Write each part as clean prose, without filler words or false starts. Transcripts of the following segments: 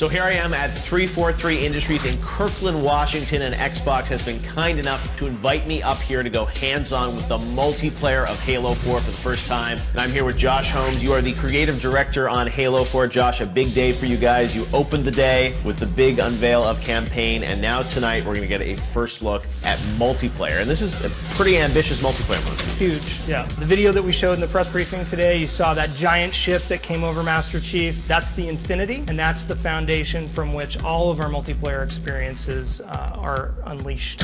So here I am at 343 Industries in Kirkland, Washington, and Xbox has been kind enough to invite me up here to go hands-on with the multiplayer of Halo 4 for the first time. And I'm here with Josh Holmes. You are the creative director on Halo 4. Josh, a big day for you guys. You opened the day with the big unveil of campaign, and now tonight we're going to get a first look at multiplayer. And this is a pretty ambitious multiplayer mode. Huge, yeah. The video that we showed in the press briefing today, you saw that giant ship that came over Master Chief. That's the Infinity, and that's the foundation from which all of our multiplayer experiences are unleashed.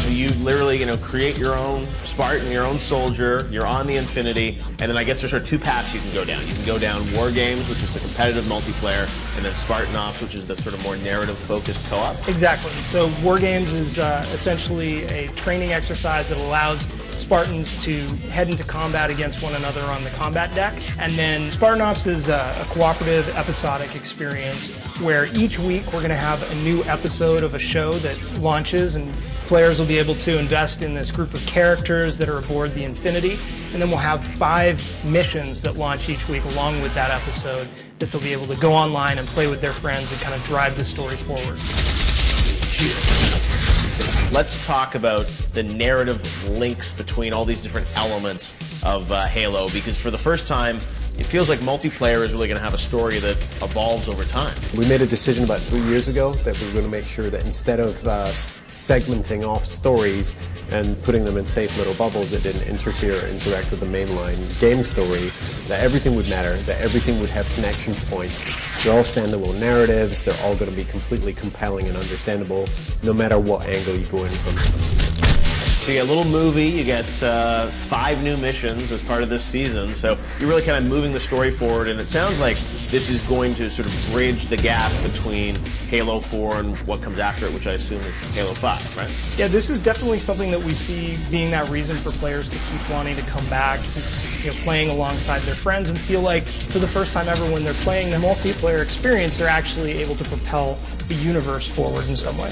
So you literally, create your own Spartan, your own soldier, you're on the Infinity, and then I guess there's sort of two paths you can go down. You can go down War Games, which is the competitive multiplayer, and then Spartan Ops, which is the sort of more narrative-focused co-op. Exactly. So War Games is essentially a training exercise that allows Spartans to head into combat against one another on the combat deck. And then Spartan Ops is a cooperative, episodic experience where each week we're going to have a new episode of a show that launches, and players will be able to invest in this group of characters that are aboard the Infinity. And then we'll have 5 missions that launch each week along with that episode that they'll be able to go online and play with their friends and kind of drive the story forward. Let's talk about the narrative links between all these different elements of Halo, because for the first time, it feels like multiplayer is really going to have a story that evolves over time. We made a decision about 3 years ago that we were going to make sure that instead of segmenting off stories and putting them in safe little bubbles that didn't interfere or interact with the mainline game story, that everything would matter, that everything would have connection points. They're all standalone narratives, they're all going to be completely compelling and understandable, no matter what angle you go in from. So you get a little movie, you get 5 new missions as part of this season, so you're really kind of moving the story forward, and it sounds like this is going to sort of bridge the gap between Halo 4 and what comes after it, which I assume is Halo 5, right? Yeah, this is definitely something that we see being that reason for players to keep wanting to come back, playing alongside their friends, and feel like for the first time ever when they're playing the multiplayer experience, they're actually able to propel the universe forward in some way.